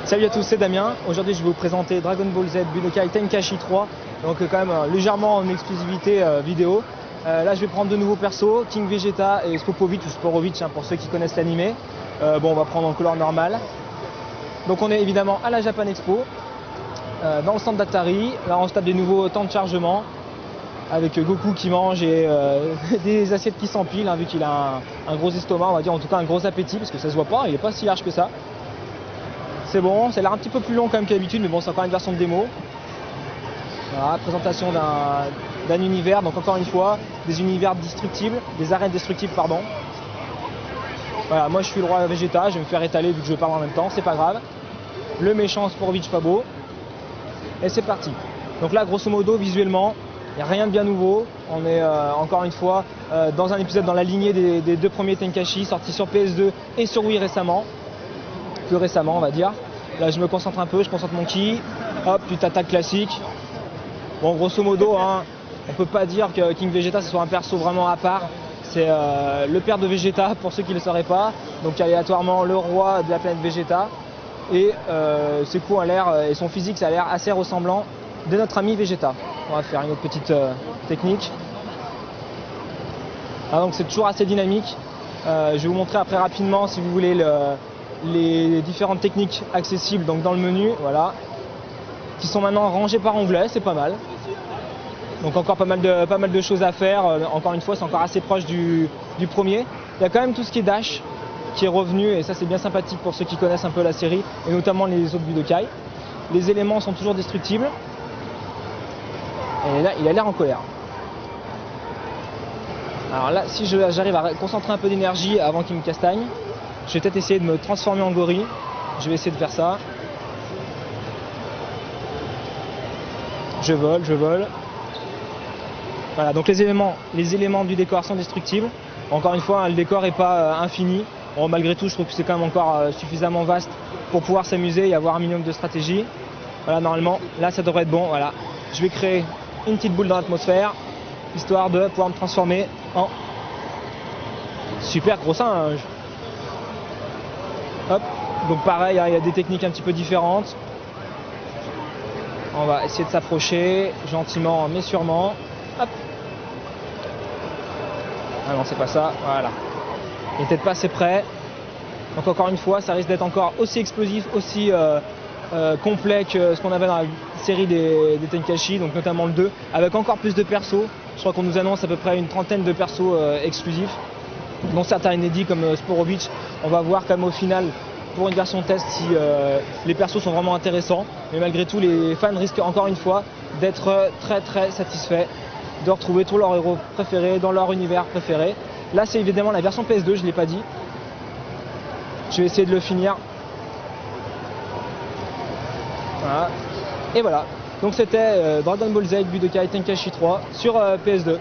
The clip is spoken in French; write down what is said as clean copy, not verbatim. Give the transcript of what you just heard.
Salut à tous, c'est Damien. Aujourd'hui, je vais vous présenter Dragon Ball Z Budokai Tenkaichi 3. Donc quand même légèrement en exclusivité vidéo. Là, je vais prendre de nouveaux persos, King Vegeta et Spopovich ou Sporovich pour ceux qui connaissent l'animé. Bon, on va prendre en couleur normale. Donc on est évidemment à la Japan Expo, dans le centre d'Atari. Là, on se tape des nouveaux temps de chargement avec Goku qui mange et des assiettes qui s'empilent, vu qu'il a un gros estomac, on va dire, en tout cas un gros appétit, parce que ça se voit pas, il est pas si large que ça. C'est bon, ça a l'air un petit peu plus long quand même que d'habitude, mais bon, c'est encore une version de démo. Voilà, présentation d'un univers, donc encore une fois, des univers destructibles, des arènes destructibles, pardon. Voilà, moi je suis le roi Vegeta, je vais me faire étaler vu que je parle en même temps, c'est pas grave. Le méchant Sporovich pas beau. Et c'est parti. Donc là, grosso modo, visuellement, il n'y a rien de bien nouveau. On est encore une fois dans un épisode dans la lignée des deux premiers Tenkaichi, sortis sur PS2 et sur Wii récemment. Plus récemment, on va dire. Là, je me concentre un peu, je concentre mon ki. Hop, tu t'attaques classique. Bon, grosso modo, on peut pas dire que King Vegeta ce soit un perso vraiment à part. C'est le père de Vegeta, pour ceux qui ne le sauraient pas. Donc aléatoirement le roi de la planète Vegeta. Et ses coups a l'air, et son physique, ça a l'air assez ressemblant de notre ami Vegeta. On va faire une autre petite technique. Donc c'est toujours assez dynamique. Je vais vous montrer après rapidement, si vous voulez, les différentes techniques accessibles donc dans le menu, voilà, qui sont maintenant rangées par onglet, c'est pas mal. Donc encore pas mal de choses à faire. Encore une fois, c'est encore assez proche du premier. Il y a quand même tout ce qui est dash qui est revenu, et ça c'est bien sympathique pour ceux qui connaissent un peu la série, et notamment les autres Budokai. Les éléments sont toujours destructibles. Et là, il a l'air en colère. Alors là, si j'arrive à concentrer un peu d'énergie avant qu'il me castagne, je vais peut-être essayer de me transformer en gorille. Je vais essayer de faire ça. Je vole, je vole. Voilà, donc les éléments du décor sont destructibles. Encore une fois, le décor n'est pas infini. Bon, malgré tout, je trouve que c'est quand même encore suffisamment vaste pour pouvoir s'amuser et avoir un minimum de stratégie. Voilà, normalement, là, ça devrait être bon. Voilà. Je vais créer une petite boule dans l'atmosphère, histoire de pouvoir me transformer en super gros singe. Hop, donc pareil, il y a des techniques un petit peu différentes. On va essayer de s'approcher gentiment mais sûrement. Hop. Ah non, c'est pas ça, voilà. Il n'est peut-être pas assez près. Donc encore une fois, ça risque d'être encore aussi explosif, aussi complet que ce qu'on avait dans la série des Tenkaichi, donc notamment le 2, avec encore plus de persos. Je crois qu'on nous annonce à peu près une trentaine de persos exclusifs, dont certains inédits comme Sporovich. On va voir comme au final, pour une version test, si les persos sont vraiment intéressants. Mais malgré tout, les fans risquent encore une fois d'être très satisfaits de retrouver tous leurs héros préférés dans leur univers préféré. Là, c'est évidemment la version PS2, je ne l'ai pas dit. Je vais essayer de le finir. Voilà. Et voilà. Donc c'était Dragon Ball Z Budokai Tenkaichi 3 sur PS2.